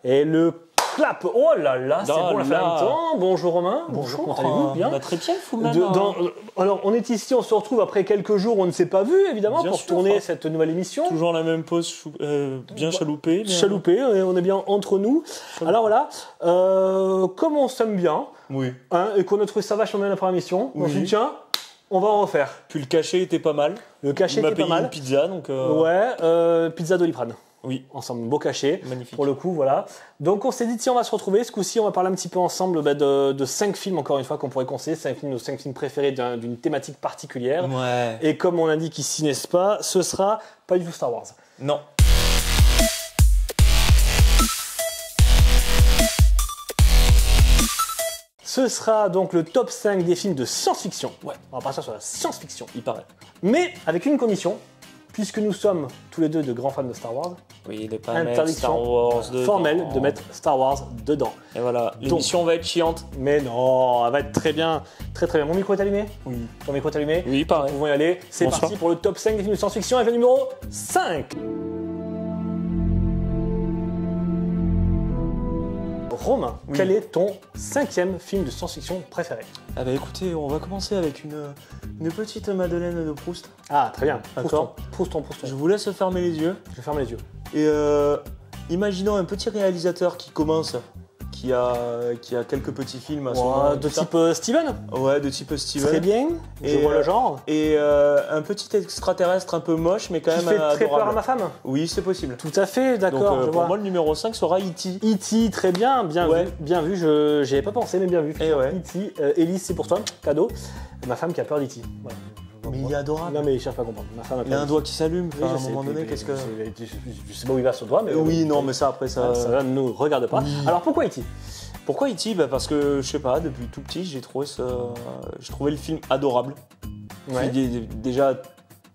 Et le clap, oh là là, c'est bon, on l'a fait en même temps. Bonjour Romain. Bonjour, comment allez-vous? Bien. On a très bien vous-même. Alors, on est ici, on se retrouve après quelques jours, on ne s'est pas vu, évidemment, pour tourner cette nouvelle émission. Toujours la même pose, bien chaloupée. Chaloupée, on est bien entre nous. Alors voilà, comme on s'aime bien, oui. Et qu'on a trouvé ça vachement bien la première émission, on s'est dit, tiens, on va en refaire. Puis le cachet était pas mal. Le cachet était pas mal. Une pizza, donc... Ouais, pizza Doliprane. Oui. Ensemble, beau cachet. Magnifique. Pour le coup, voilà. Donc on s'est dit, tiens, on va se retrouver. Ce coup-ci, on va parler un petit peu ensemble de 5 films, encore une fois, qu'on pourrait conseiller. 5 films, nos 5 films préférés d'une thématique particulière. Ouais. Et comme on indique ici, n'est-ce pas, ce sera pas du tout Star Wars. Non. Ce sera donc le top 5 des films de science-fiction. Ouais, on va partir sur la science-fiction. Il paraît. Mais avec une condition. Puisque nous sommes tous les deux de grands fans de Star Wars, oui, il n'est pas interdiction formelle de mettre Star Wars dedans. Et voilà, l'émission va être chiante. Mais non, elle va être très bien, très très bien. Mon micro est allumé? Oui. Ton micro est allumé? Oui, pareil. Nous pouvons y aller. C'est parti pour le top 5 des films de science-fiction avec le numéro 5. Romain, quel est ton 5e film de science-fiction préféré? Ah bah écoutez, on va commencer avec une petite Madeleine de Proust. Ah, très bien. D'accord. Prouston. Je vous laisse fermer les yeux. Je ferme les yeux. Et imaginons un petit réalisateur qui commence, qui a quelques petits films à son de type Steven? Ouais, de type Steven. Très bien, je vois le genre. Et un petit extraterrestre un peu moche, mais quand même adorable. Qui fait très peur à ma femme? Oui, c'est possible. Tout à fait, d'accord. Donc pour moi, le numéro 5 sera E.T. E.T., très bien, bien vu. Je n'y avais pas pensé, mais bien vu. E.T., Elise, c'est pour toi, cadeau. Ma femme qui a peur d'E.T. Voilà. Mais il est adorable. Non, mais il cherche pas à comprendre. Ma femme a peur. Il a un doigt qui s'allume, à un moment donné, qu'est-ce que... Je sais pas où il va sur doigt, mais... Oui, non, mais ça, après, ça... Ça ne nous regarde pas. Oui. Alors, pourquoi E.T.? Pourquoi E.T.? Parce que, je sais pas, depuis tout petit, j'ai trouvé le film adorable. Ouais. Déjà,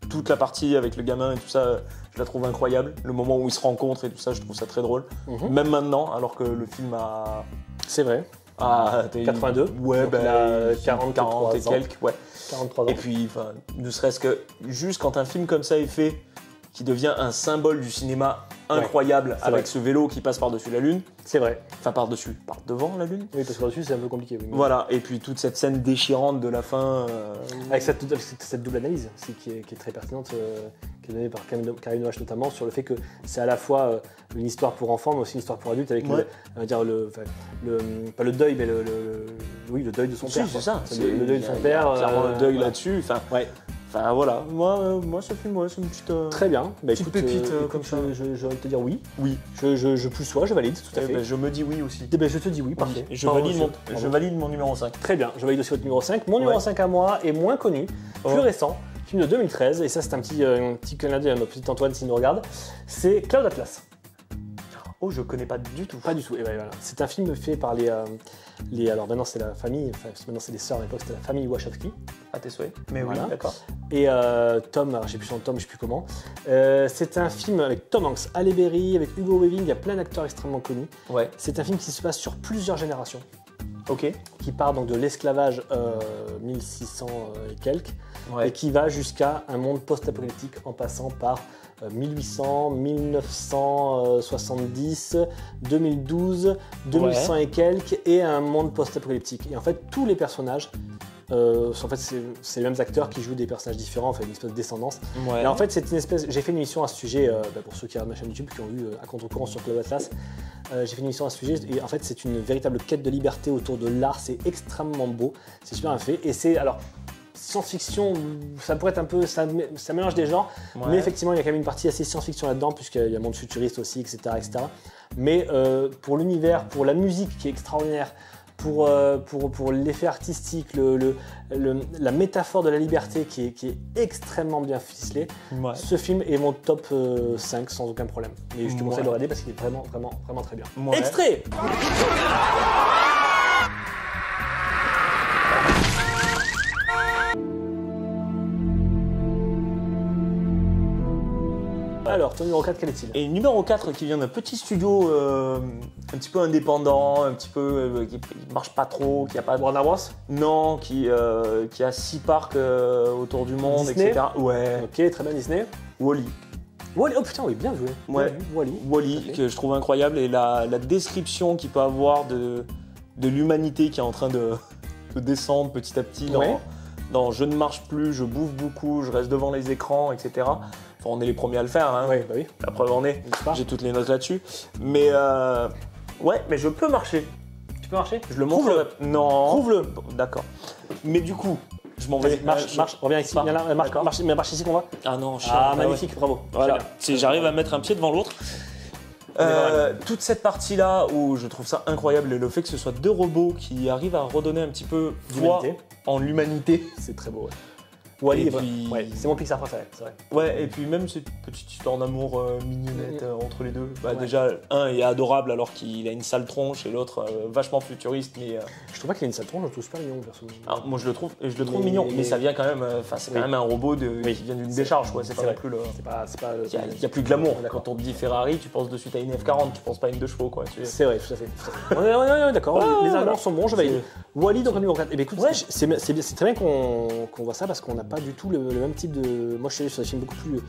toute la partie avec le gamin et tout ça, je la trouve incroyable. Le moment où ils se rencontrent et tout ça, je trouve ça très drôle. Même maintenant, alors que le film a... C'est vrai. Ah, 82. Ouais, ben, 40 et quelques, ouais. 43 ans. Et puis, ne serait-ce que juste quand un film comme ça est fait, qui devient un symbole du cinéma incroyable, avec ce vélo qui passe par-dessus la Lune. C'est vrai. Enfin, par-dessus, par devant la Lune. Oui, parce que par-dessus, c'est un peu compliqué. Oui, voilà, et puis toute cette scène déchirante de la fin. Avec cette double analyse aussi, qui est très pertinente, qui est donnée par Karine Noache notamment, sur le fait que c'est à la fois une histoire pour enfants, mais aussi une histoire pour adultes, avec pas le deuil, mais le deuil de son père. C'est ça. Le deuil de son père. Clairement le deuil là-dessus. Enfin voilà, moi ce film, c'est une petite... Très bien. Petite pépite comme ça. J'ai envie de te dire oui. Oui. Je plus sois, je valide, tout à fait. Je me dis oui aussi. Je te dis oui, parfait. Et je valide mon numéro 5. Très bien, je valide aussi votre numéro 5. Mon numéro 5 à moi est moins connu, plus récent, film de 2013, et ça c'est un petit clin d'œil à notre petit Antoine s'il nous regarde. C'est Cloud Atlas. Oh, je connais pas du tout. Pas du tout. Et voilà. C'est un film fait par alors maintenant c'est la famille, maintenant c'est les sœurs, à l'époque c'était la famille Wachowski. À tes souhaits. Mais voilà. Oui, d'accord. Et Tom, alors j'ai plus son Tom, je sais plus comment. C'est un film avec Tom Hanks, Halle Berry, avec Hugo Weaving, il y a plein d'acteurs extrêmement connus. Ouais. C'est un film qui se passe sur plusieurs générations. Ok. Qui part donc de l'esclavage 1600 et quelques, et qui va jusqu'à un monde post-apocalyptique en passant par 1800, 1970, 2012, 2100 et quelques, et un monde post-apocalyptique. Et en fait, tous les personnages, en fait, c'est les mêmes acteurs qui jouent des personnages différents, enfin une espèce de descendance. Ouais. Et en fait, c'est une espèce. J'ai fait une émission à ce sujet, pour ceux qui regardent ma chaîne YouTube, qui ont vu à contre-courant sur Cloud Atlas. J'ai fait une émission à ce sujet, et en fait, c'est une véritable quête de liberté autour de l'art. C'est extrêmement beau, c'est super bien fait, et c'est alors. Science-fiction, ça pourrait être un peu, ça mélange des genres, mais effectivement il y a quand même une partie assez science-fiction là-dedans, puisqu'il y a un monde futuriste aussi, etc. Mais pour l'univers, pour la musique qui est extraordinaire, pour l'effet artistique, la métaphore de la liberté qui est extrêmement bien ficelée, ce film est mon top 5 sans aucun problème. Et je te conseille de le regarder parce qu'il est vraiment, vraiment, vraiment très bien. Extrait. Alors, ton numéro 4, quel est-il? Et numéro 4 qui vient d'un petit studio un petit peu indépendant, un petit peu qui marche pas trop, qui a pas... Warner Bros? Non, qui a 6 parcs autour du monde, Disney? etc. Ouais. Ok, très bien, Disney. Wall-E. Wall-E, oh putain, oui, bien joué. Ouais. Wall-E, que je trouve incroyable, et la description qu'il peut avoir de l'humanité qui est en train de descendre petit à petit dans je ne marche plus, je bouffe beaucoup, je reste devant les écrans, etc. Enfin, on est les premiers à le faire, hein. Oui, bah oui. La preuve en est. J'ai toutes les notes là-dessus. Mais ouais, mais je peux marcher. Tu peux marcher? Je le montre. Non. Prouve-le. Bon, d'accord. Mais du coup, je m'en vais. Marche, reviens ici. Marche ici qu'on va. Ah non, magnifique, bravo. Voilà. Si j'arrive à mettre un pied devant l'autre. Toute cette partie-là où je trouve ça incroyable, et le fait que ce soit deux robots qui arrivent à redonner un petit peu voix en l'humanité. C'est très beau, ouais. Wall-E, c'est mon Pixar préféré, c'est vrai. Ouais, et puis même cette petite histoire d'amour mignonnette entre les deux. Déjà, un est adorable alors qu'il a une sale tronche, et l'autre vachement futuriste. Mais je trouve pas qu'il a une sale tronche, je le trouve super mignon, personnellement. Alors, moi je le trouve mignon, mais ça vient quand même. C'est quand même un robot qui vient d'une décharge, quoi. C'est pas non plus le. Il y a plus de glamour. Quand on te dit Ferrari, tu penses de suite à une F40, tu penses pas à une 2 chevaux, quoi. C'est vrai, tout à fait. Ouais, d'accord. Les arguments sont bons, je valide. Wall-E, donc en numéro 4. Eh bien, écoute, c'est très bien qu'on voit ça parce qu'on n'a pas du tout le même type de. Moi, je suis sur des films beaucoup plus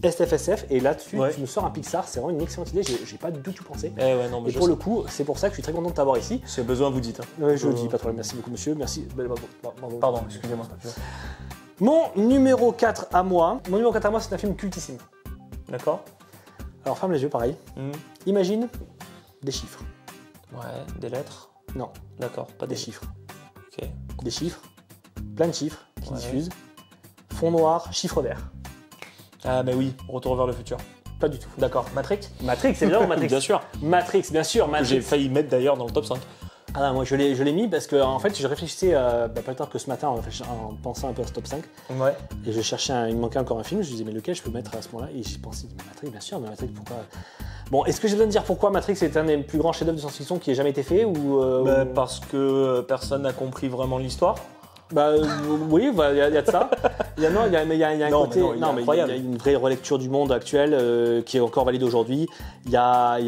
SFSF, et là-dessus, tu me sors un Pixar, c'est vraiment une excellente idée. J'ai pas du tout pensé. Et pour le coup, c'est pour ça que je suis très content de t'avoir ici. Si besoin, vous dites. Je le dis, pas de problème. Merci beaucoup, monsieur. Merci. Pardon, excusez-moi. Mon numéro 4 à moi. Mon numéro 4 à moi, c'est un film cultissime. D'accord. Alors, ferme les yeux, pareil. Imagine des chiffres. Ouais, des lettres. Non. D'accord, pas des chiffres. Ok. Des chiffres. Plein de chiffres qui diffusent. Fond noir, chiffre vert. Ah, mais oui, Retour vers le futur. Pas du tout. D'accord. Matrix. Matrix, c'est bien, Matrix. Bien sûr. Matrix, bien sûr. J'ai failli mettre d'ailleurs dans le top 5. Ah, moi je l'ai mis parce que en fait je réfléchissais pas tard que ce matin en pensant un peu à ce top 5. Ouais. Et je cherchais il me manquait encore un film, je me disais mais lequel je peux mettre à ce moment-là, et j'ai pensé Matrix, bien sûr, mais Matrix, pourquoi. Bon, est-ce que j'ai besoin de dire pourquoi Matrix est un des plus grands chefs-d'œuvre de science-fiction qui ait jamais été fait ou Parce que personne n'a compris vraiment l'histoire. Oui, il y a de ça. Il y a un côté. Il y a une vraie relecture du monde actuel qui est encore valide aujourd'hui. Il y a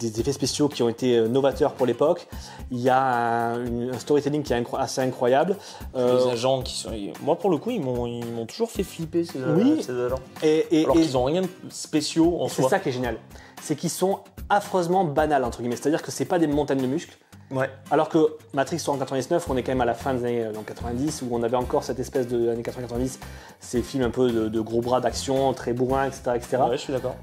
des effets spéciaux qui ont été novateurs pour l'époque. Il y a un storytelling qui est assez incroyable. Les agents qui sont. Moi, pour le coup, ils m'ont toujours fait flipper ces agents. Alors qu'ils n'ont rien de spéciaux en soi. C'est ça qui est génial. C'est qu'ils sont affreusement banals, entre guillemets. C'est-à-dire que c'est pas des montagnes de muscles. Ouais. Alors que Matrix sort en 99, on est quand même à la fin des années 90, où on avait encore cette espèce de années 80-90, ces films un peu de gros bras d'action, très bourrin, etc. Ouais, je suis d'accord.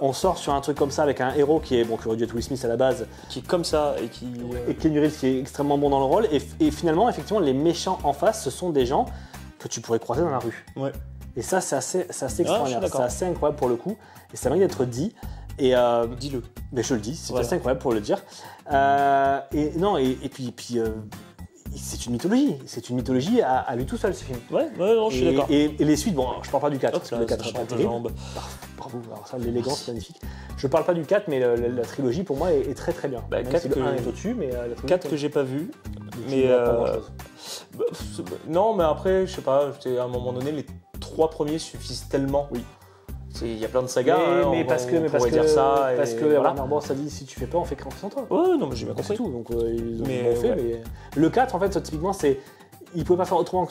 On sort sur un truc comme ça avec un héros qui aurait dû être Will Smith à la base. Qui est comme ça et qui... Et Keanu Reeves qui est extrêmement bon dans le rôle. Et finalement, effectivement, les méchants en face, ce sont des gens que tu pourrais croiser dans la rue. Ouais. Et ça, c'est assez extraordinaire. C'est assez incroyable pour le coup. Et ça mérite d'être dit. Et dis-le. Mais je le dis, c'est assez incroyable pour le dire. Et puis c'est une mythologie à lui tout seul, ce film. Ouais, non, je suis d'accord. Et les suites, bon, je parle pas du 4, parce que le 4 est pas terrible. Bravo, alors ça, l'élégance, c'est magnifique. Je parle pas du 4, mais la trilogie, pour moi, est très très bien. 4 si le 1 est au-dessus, mais la trilogie... 4 que j'ai pas vu, mais... non, mais après, je sais pas, à un moment donné, les 3 premiers suffisent tellement. Oui. Il y a plein de sagas, parce que Warner Bros a dit si tu fais pas, on fait confiance en toi. Ouais, non, mais j'ai bien compris. C'est tout, donc ils ont fait. Mais le 4, en fait, typiquement, ils pouvaient pas faire autrement.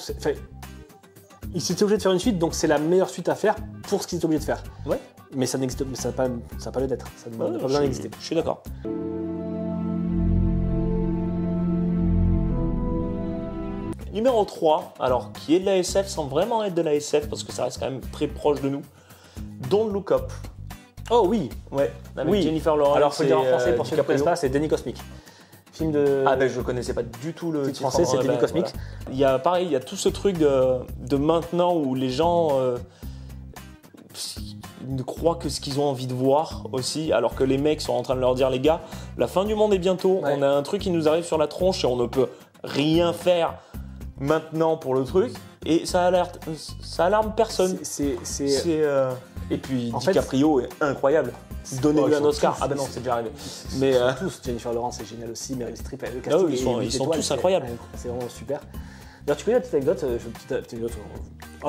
Ils s'étaient obligés de faire une suite, donc c'est la meilleure suite à faire pour ce qu'ils étaient obligés de faire. Ouais. Mais ça n'existe, ça n'a pas lieu d'être. Ça n'a pas besoin d'exister. Je suis d'accord. Numéro 3, alors qui est de la SF sans vraiment être de la SF parce que ça reste quand même très proche de nous. Don't Look Up. Oh oui. Ouais. Avec Jennifer Lawrence. Alors faut le dire en français pour ceux qui ne connaissent pas, c'est Déni Cosmique. Film de. Ah ben je connaissais pas du tout le titre français, c'est Déni Cosmique. Voilà. Il y a tout ce truc de maintenant où les gens ne croient que ce qu'ils ont envie de voir aussi, alors que les mecs sont en train de leur dire les gars, la fin du monde est bientôt. Ouais. On a un truc qui nous arrive sur la tronche et on ne peut rien faire maintenant pour le truc. Et ça alarme personne. Et puis DiCaprio est incroyable. Donnez-lui un Oscar. Ah ben non, c'est déjà arrivé. Mais tous, Jennifer Lawrence est géniale aussi, Meryl Streep, le casting ils sont tous incroyables. C'est vraiment super. D'ailleurs, tu connais la petite anecdote,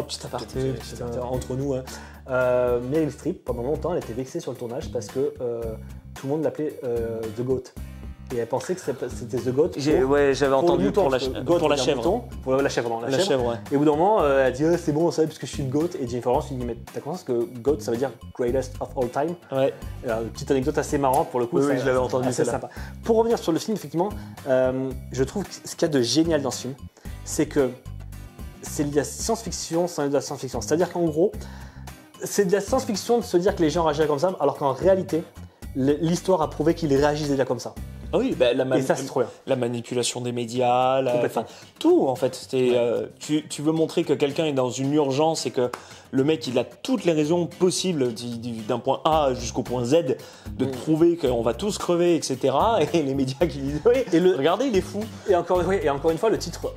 petite aparté, entre nous. Meryl Streep, pendant longtemps, elle était vexée sur le tournage parce que tout le monde l'appelait The Goat. Et elle pensait que c'était The Goat. Ouais, j'avais entendu pour la chèvre. Pour la chèvre, non. La chèvre, ouais. Et au bout d'un moment, elle dit c'est bon, on savait parce que je suis le Goat. Et Jennifer Lawrence lui dit mais t'as conscience que Goat ça veut dire Greatest of All Time. Ouais. Alors, une petite anecdote assez marrante pour le coup. Oui, je l'avais entendu. C'est sympa. Pour revenir sur le film, effectivement, je trouve que ce qu'il y a de génial dans ce film, c'est que c'est de la science-fiction sans être de la science-fiction. C'est-à-dire qu'en gros, c'est de la science-fiction de se dire que les gens réagissent comme ça, alors qu'en réalité, l'histoire a prouvé qu'ils réagissent déjà comme ça. Ah oui, et ça c'est trop bien. La manipulation des médias, tout en fait. Tu veux montrer que quelqu'un est dans une urgence et que le mec il a toutes les raisons possibles d'un point A jusqu'au point Z de prouver qu'on va tous crever, etc. Et les médias qui disent oui, regardez il est fou. Et encore une fois le titre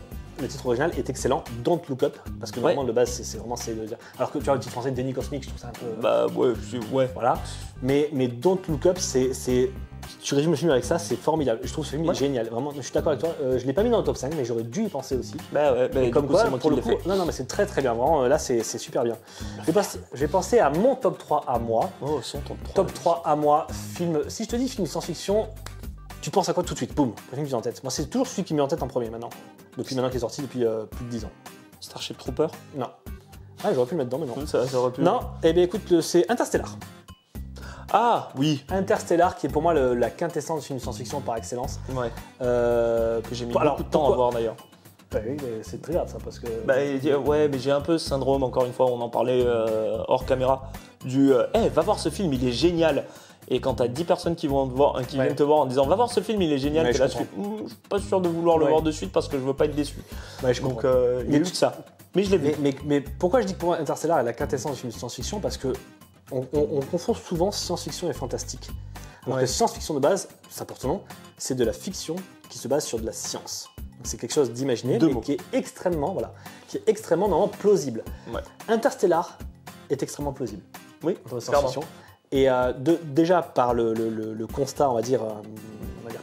original est excellent, Don't Look Up, parce que vraiment de base c'est vraiment de dire. Alors que tu vois le titre français Déni Cosmique, je trouve ça un peu. Bah ouais. Voilà. Mais Don't Look Up, tu résumes le film avec ça, c'est formidable. Je trouve ce film génial. Vraiment, je suis d'accord avec toi. Je l'ai pas mis dans le top 5, mais j'aurais dû y penser aussi. Comme quoi, pour le coup, non, mais c'est très très bien. Vraiment, là, c'est super bien. Je vais penser à mon top 3 à moi. Oh, son top 3. Top 3 à moi, film. Si je te dis film science-fiction, tu penses à quoi tout de suite? Boum, le film qui est en tête. Moi, c'est toujours celui qui me met en tête en premier maintenant. Depuis maintenant qu'il est sorti, depuis plus de 10 ans. Starship Trooper? Non. Ah, j'aurais pu le mettre dedans, mais non. Ça aurait pu. Non, eh bien écoute, c'est Interstellar. Ah oui. Interstellar, qui est pour moi la quintessence du film de science-fiction par excellence. Ouais. Que j'ai mis beaucoup de temps à voir d'ailleurs. Bah oui, c'est très grave ça parce que. Ouais, mais j'ai un peu ce syndrome, encore une fois, on en parlait hors caméra, va voir ce film, il est génial. Et quand t'as 10 personnes qui viennent te voir en disant va voir ce film, il est génial, je suis pas sûr de vouloir le voir de suite parce que je veux pas être déçu. Ouais, je comprends. Donc il y a eu de ça. Mais je l'ai vu. Mais pourquoi je dis que pour moi Interstellar est la quintessence du film de science-fiction? Parce que on confond souvent science-fiction et fantastique. Alors que science-fiction de base, ça porte son nom, c'est de la fiction qui se base sur de la science. C'est quelque chose d'imaginé, mais qui est extrêmement normalement plausible. Ouais. Interstellar est extrêmement plausible. Oui, dans science-fiction. Et déjà par le constat, on va dire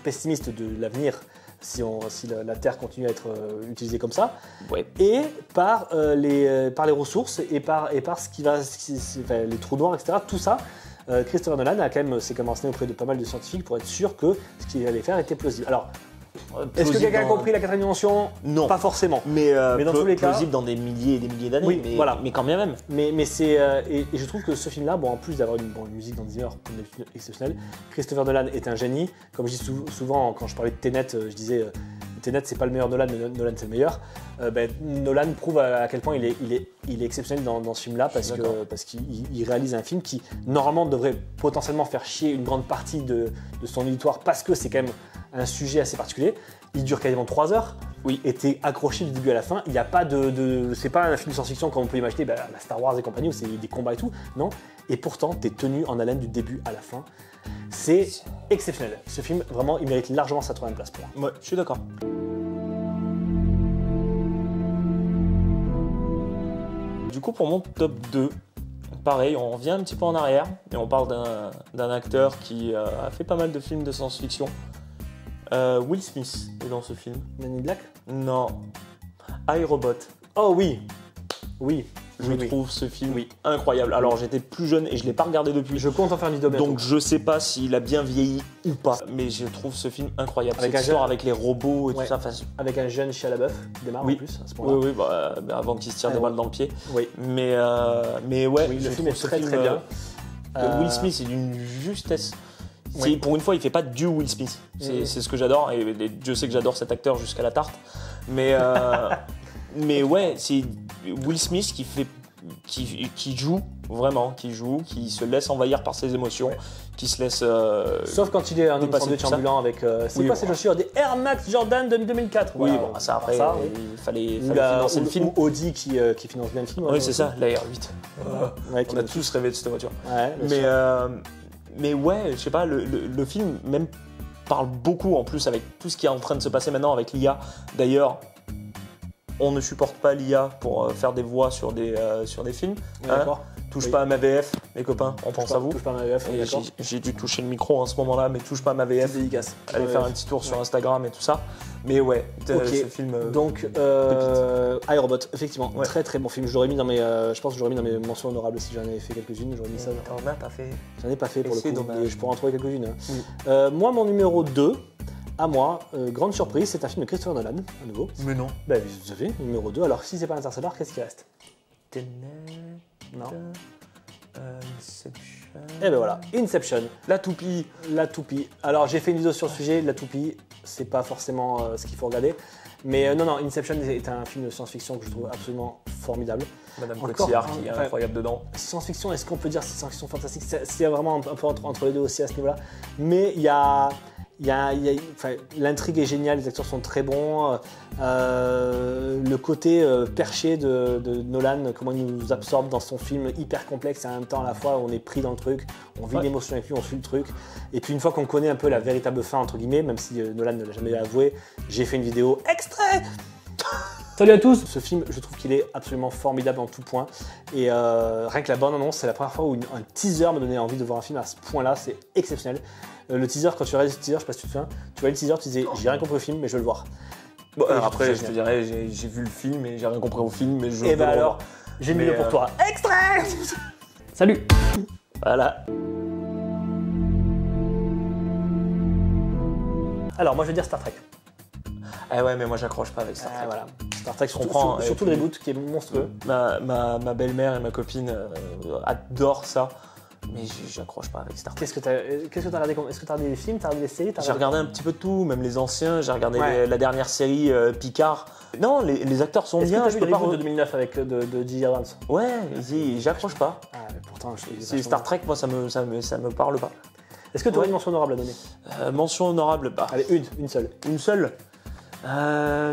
pessimiste de l'avenir, si la Terre continue à être utilisée comme ça, et par les ressources et par les trous noirs, etc. Tout ça, Christopher Nolan s'est quand même renseigné auprès de pas mal de scientifiques pour être sûr que ce qu'il allait faire était plausible. Alors, est-ce que quelqu'un a compris la quatrième dimension? Non. Pas forcément. Mais dans tous les cas, plausible dans des milliers et des milliers d'années. Oui, voilà. Mais quand bien même. Mais c'est et je trouve que ce film-là, en plus d'avoir une musique dans Zimmer exceptionnelle, Christopher Nolan est un génie. Comme je dis souvent quand je parlais de Tenet, je disais Tenet c'est pas le meilleur Nolan, mais Nolan c'est le meilleur. Nolan prouve à quel point il est exceptionnel dans ce film-là parce qu'il réalise un film qui normalement devrait potentiellement faire chier une grande partie de son auditoire parce que c'est quand même un sujet assez particulier. Il dure quasiment 3 heures. Oui. Et t'es accroché du début à la fin. Il n'y a pas c'est pas un film de science-fiction comme on peut imaginer, la Star Wars et compagnie où c'est des combats et tout. Non. Et pourtant, t'es tenu en haleine du début à la fin. C'est exceptionnel. Ce film, vraiment, il mérite largement sa 3e place pour moi. Ouais, je suis d'accord. Du coup, pour mon top 2, pareil, on revient un petit peu en arrière et on parle d'un acteur qui a fait pas mal de films de science-fiction. Will Smith est dans ce film. Men in Black? Non. iRobot. Oh oui. Oui. Je trouve ce film incroyable. Alors j'étais plus jeune et je ne l'ai pas regardé depuis. Je compte en faire une vidéo bientôt. Donc je sais pas s'il a bien vieilli ou pas. Mais je trouve ce film incroyable. Cette histoire avec les robots et tout ça. Avec un jeune Shia LaBeouf qui démarre en plus à ce moment-là. Oui, avant qu'il se tire des balles dans le pied. Oui. Mais ouais, le film est très très bien. Will Smith est d'une justesse. Pour une fois, il fait pas du Will Smith. C'est ce que j'adore. Et Dieu sait que j'adore cet acteur jusqu'à la tarte. Mais ouais, c'est Will Smith qui joue vraiment, qui se laisse envahir par ses émotions, qui se laisse. Sauf quand il est un sandwich ambulant avec. C'est quoi ces chaussures? Des Air Max Jordan de 2004. Oui, bon, ça après, il fallait financer le film. Ou Audi qui finance bien le film. Oui, c'est ça, la R8. On a tous rêvé de cette voiture. Mais ouais, je sais pas, le film même parle beaucoup en plus avec tout ce qui est en train de se passer maintenant avec l'IA. D'ailleurs, on ne supporte pas l'IA pour faire des voix sur des films. D'accord. Touche pas à ma VF, les copains, on pense à vous. Touche pas à ma VF, d'accord. J'ai dû toucher le micro en ce moment-là, mais touche pas à ma VF. C'est dédicace. Allez faire un petit tour sur Instagram et tout ça. Mais ouais, ce film. Donc, iRobot, effectivement, très très bon film. Je l'aurais mis dans je pense que j'aurais mis dans mes mentions honorables si j'en avais fait quelques-unes. J'aurais mis ça. T'en as pas fait. J'en ai pas fait pour le coup, dommage. mais je pourrais en trouver quelques-unes. Moi, mon numéro 2, à moi, grande surprise, c'est un film de Christopher Nolan, à nouveau. Mais non. Bah, vous avez, numéro 2. Alors, si c'est pas Interstellar, qu'est-ce qui reste? Non. Inception. Et ben voilà, Inception. La toupie. La toupie. Alors, j'ai fait une vidéo sur le sujet, la toupie, c'est pas forcément ce qu'il faut regarder. Mais non, Inception est un film de science-fiction que je trouve absolument formidable. Madame Cotillard qui est incroyable dedans. Science-fiction, est-ce qu'on peut dire c'est science-fiction fantastique? C'est vraiment un peu entre les deux aussi à ce niveau-là. Mais l'intrigue est géniale, les acteurs sont très bons. Le côté perché de Nolan, comment il nous absorbe dans son film hyper complexe et en même temps à la fois on est pris dans le truc, on vit l'émotion avec lui, on suit le truc. Et puis une fois qu'on connaît un peu la véritable fin, entre guillemets, même si Nolan ne l'a jamais avoué, j'ai fait une vidéo extrait. Salut à tous. Ce film, je trouve qu'il est absolument formidable en tout point. Et rien que la bande-annonce, c'est la première fois où un teaser me donnait envie de voir un film à ce point-là, c'est exceptionnel. Le teaser, quand tu regardes ce teaser, je sais pas si tu te souviens, tu vois le teaser, tu disais j'ai rien compris au film, mais je veux le voir. Bon, alors après, je te dirais, j'ai vu le film et j'ai rien compris au film, mais je veux le voir. Et bah alors, j'ai une vidéo pour toi. Extrait. Salut. Voilà. Alors, moi je vais dire Star Trek. Ah ouais, mais moi j'accroche pas avec Star Trek. Voilà. Star Trek, surtout le reboot qui est monstrueux. Ma belle-mère et ma copine adorent ça, mais j'accroche pas avec Star Trek. Qu'est-ce que t'as regardé? Est-ce que t'as regardé des films, t'as regardé des séries? J'ai regardé un petit peu de tout, même les anciens. J'ai regardé la dernière série Picard. Non, les acteurs sont bien. Est-ce que t'as vu le reboot de 2009 avec de J.J. Abrams? Ouais, j'accroche pas. Ah, mais pourtant, c'est Star Trek, moi ça me parle pas. Est-ce que tu aurais une mention honorable à donner? Mention honorable, bah. Allez, une seule. Une seule.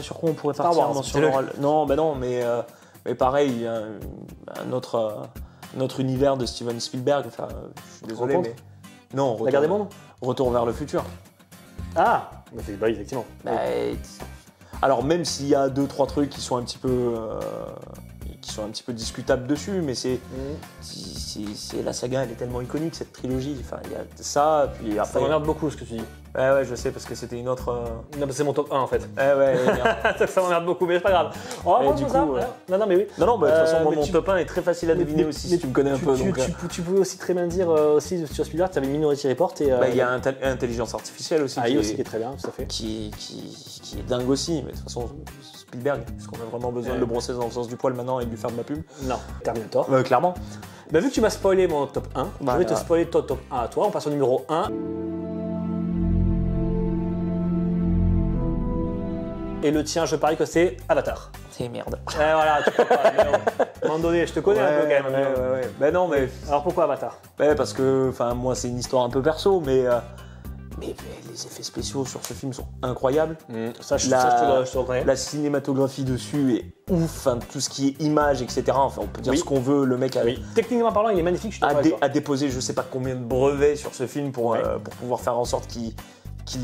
Sur quoi on pourrait partir en mention honorable? Non, bah non, mais pareil, il y a un autre univers de Steven Spielberg. Enfin, je suis désolé, mais non. La Guerre des Mondes. Retour vers le futur. Ah, bah effectivement. Alors même s'il y a 2-3 trucs qui sont un petit peu discutables dessus, mais c'est la saga, elle est tellement iconique, cette trilogie. Enfin, il y a ça, puis après. Ça m'emmerde beaucoup ce que tu dis. Ouais, je sais, parce que c'était une autre. Non, c'est mon top 1 en fait. Ouais. Ça m'emmerde beaucoup, mais c'est pas grave. On va prendre tout ça. Non, mais oui. Non, bah, de toute façon, mon top 1 est très facile à deviner aussi, si tu me connais un peu. Tu pouvais aussi très bien dire aussi sur Spielberg, tu avais Minority Report. Il y a intelligence artificielle aussi. Qui est très bien, tout à fait. Qui est dingue aussi, mais de toute façon, Spielberg, est-ce qu'on a vraiment besoin de le brosser dans le sens du poil maintenant et de lui faire de la pub? Non. Terminator. Clairement. Vu que tu m'as spoilé mon top 1, je vais te spoiler ton top 1 à toi. On passe au numéro 1. Et le tien, je parie que c'est Avatar. C'est merde. Voilà, tu peux pas. À un moment donné, je te connais un peu quand même. Ouais. Ben non, mais. Alors pourquoi Avatar? Parce que, moi, c'est une histoire un peu perso, mais les effets spéciaux sur ce film sont incroyables. Ça, je te reconnais. La cinématographie dessus est ouf. Tout ce qui est image, etc. Enfin, on peut dire ce qu'on veut. Le mec techniquement parlant, il est magnifique. a déposé je sais pas combien de brevets sur ce film pour pouvoir faire en sorte qu'il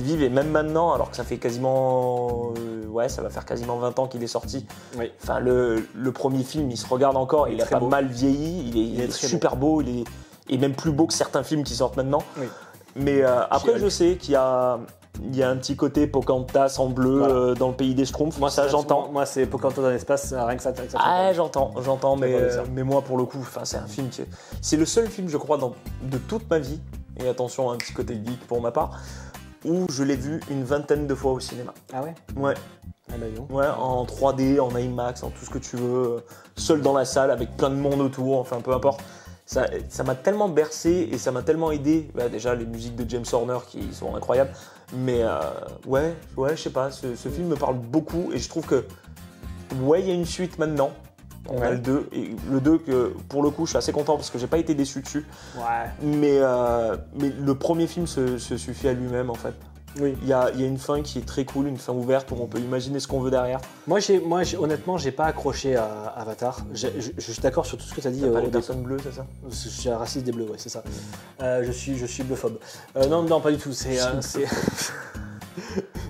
vive, et même maintenant, alors que ça fait quasiment ça va faire quasiment 20 ans qu'il est sorti. Enfin, le premier film, il se regarde encore, il a pas mal vieilli, il est super beau, il est même plus beau que certains films qui sortent maintenant. Mais après, je sais qu'il y a un petit côté Pocahontas en bleu dans le pays des Schtroumpfs. Moi, ça, j'entends. Moi, c'est Pocahontas dans l'espace, rien que ça. J'entends, mais moi, pour le coup, c'est un film c'est le seul film, je crois, de toute ma vie, et attention, un petit côté geek pour ma part, où je l'ai vu une 20aine de fois au cinéma. Ah ouais? Ouais. En 3D, en IMAX, en tout ce que tu veux, seul dans la salle avec plein de monde autour, enfin peu importe. Ça m'a tellement bercé et ça m'a tellement aidé. Déjà les musiques de James Horner qui sont incroyables, mais je sais pas, ce film me parle beaucoup et je trouve que il y a une suite maintenant. On a le 2, et le 2 que pour le coup je suis assez content parce que j'ai pas été déçu dessus. Mais le premier film se suffit à lui-même en fait. Il y a une fin qui est très cool, une fin ouverte où on peut imaginer ce qu'on veut derrière. Moi honnêtement, j'ai pas accroché à Avatar. Je suis d'accord sur tout ce que tu as dit. Pas les personnes bleues, c'est ça? Je suis un raciste des bleus, ouais, c'est ça. Je suis bleuphobe. Non, pas du tout.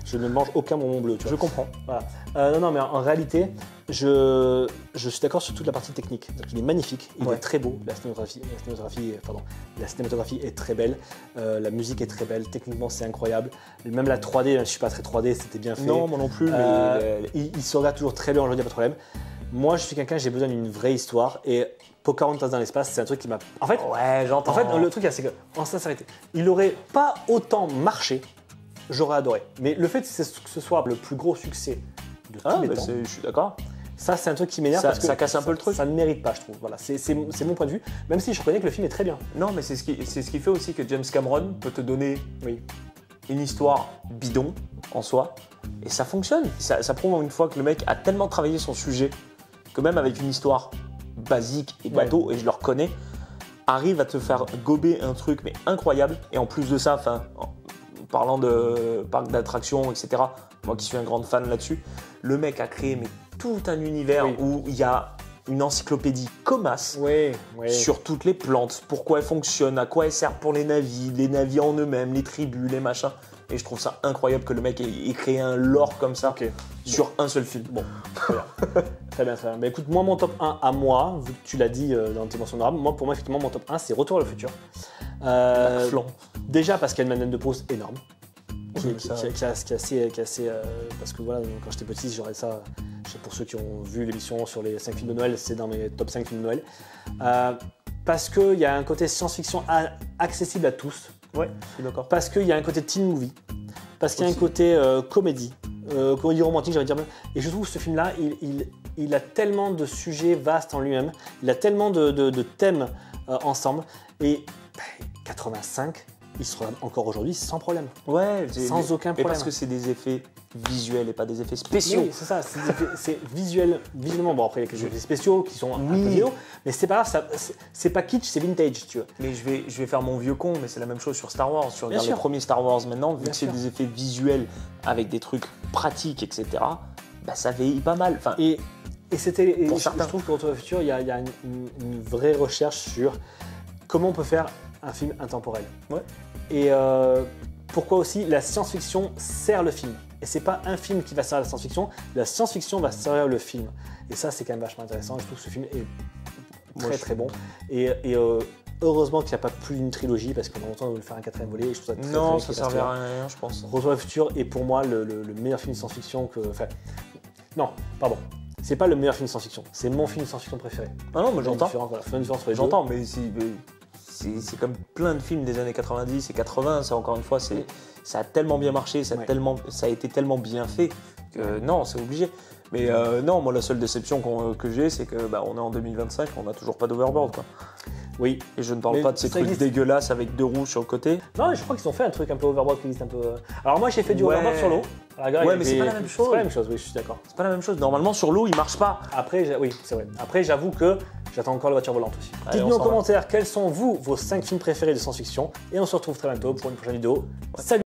Je ne mange aucun bonbon bleu, tu vois. Je comprends. Voilà. Non, mais en réalité, je suis d'accord sur toute la partie technique. Donc, il est magnifique, il est très beau. La cinématographie est très belle. La musique est très belle. Techniquement, c'est incroyable. Même la 3D, je suis pas très 3D, c'était bien fait. Non, moi non plus. Il se regarde toujours très bien, je dis pas de problème. Moi, je suis quelqu'un, j'ai besoin d'une vraie histoire. Et Pocahontas dans l'espace, c'est un truc qui m'a. En fait, j'entends. En fait, le truc, c'est que, en sincérité, il aurait pas autant marché j'aurais adoré. Mais le fait que ce soit le plus gros succès de tous les temps, je suis d'accord. Ça, c'est un truc qui m'énerve parce que ça casse un peu le truc. Ça ne mérite pas, je trouve. Voilà, c'est mon point de vue, même si je reconnais que le film est très bien. Non, mais c'est ce qui fait aussi que James Cameron peut te donner une histoire bidon en soi, et ça fonctionne. Ça prouve une fois que le mec a tellement travaillé son sujet que même avec une histoire basique et bateau, et je le reconnais, arrive à te faire gober un truc mais incroyable. Et en plus de ça, en parlant de parc d'attractions, etc., moi qui suis un grand fan là-dessus, le mec a créé tout un univers où il y a une encyclopédie commasse sur toutes les plantes, pourquoi elles fonctionnent, à quoi elles servent pour les navis en eux-mêmes, les tribus, les machins. Et je trouve ça incroyable que le mec ait créé un lore comme ça sur un seul film. Bon, très bien. Très bien, très bien. Mais écoute, moi, mon top 1 à moi, vu que tu l'as dit dans tes mentions honorables, pour moi, effectivement, mon top 1, c'est Retour à le futur. Déjà parce qu'il y a une madeleine de Proust énorme. Qui est assez parce que voilà, quand j'étais petit, j'aurais ça. Pour ceux qui ont vu l'émission sur les 5 films de Noël, c'est dans mes top 5 films de Noël. Parce qu'il y a un côté science-fiction accessible à tous. Ouais, je suis d'accord. Parce qu'il y a un côté teen movie. Parce qu'il y a un côté comédie romantique, j'allais dire. Et je trouve que ce film-là, il a tellement de sujets vastes en lui-même. Il a tellement de thèmes ensemble. Et 85. Il se regarde encore aujourd'hui sans problème. Ouais, sans aucun problème. Et parce que c'est des effets visuels et pas des effets spéciaux. Oui, c'est ça, c'est visuellement. Bon, après, il y a quelques effets spéciaux qui sont un peu vidéo, mais c'est pas grave, c'est pas kitsch, c'est vintage, tu vois. Mais je vais faire mon vieux con, mais c'est la même chose sur Star Wars. Tu regardes les premiers Star Wars maintenant, vu que c'est des effets visuels avec des trucs pratiques, etc., bah, ça vieillit pas mal. Enfin, et je trouve que Retour à le futur, il y a une vraie recherche sur comment on peut faire un film intemporel. Ouais. Et pourquoi aussi la science-fiction sert le film. Et c'est pas un film qui va servir la science-fiction va servir le film. Et ça, c'est quand même vachement intéressant. Je trouve que ce film est très bon. Et heureusement qu'il n'y a pas plus d'une trilogie, parce qu'on a longtemps voulu faire un 4e volet. Et je trouve ça non, ça ne servirait à rien, je pense. Retour à le futur est pour moi le meilleur film de science-fiction que... Enfin, non, pardon. C'est pas le meilleur film de science-fiction. C'est mon film de science-fiction préféré. Ah non, mais j'entends. J'entends, mais c'est comme plein de films des années 90 et 80, ça encore une fois, ça a tellement bien marché, ça a été tellement bien fait que non, c'est obligé. Mais non, moi la seule déception que j'ai, c'est que on est en 2025, on n'a toujours pas d'overboard, quoi. Oui. Et je ne parle pas de ces trucs dégueulasses avec 2 roues sur le côté. Non, je crois qu'ils ont fait un truc un peu overboard qui existe un peu. Alors moi j'ai fait du overboard sur l'eau. Ouais, mais c'est pas la même chose. C'est pas la même chose, oui, je suis d'accord. C'est pas la même chose. Normalement sur l'eau, il marche pas. Après, oui, c'est vrai. Après, j'avoue que j'attends encore la voiture volante aussi. Dites-nous en commentaire quels sont vos 5 films préférés de science-fiction et on se retrouve très bientôt pour une prochaine vidéo. Salut.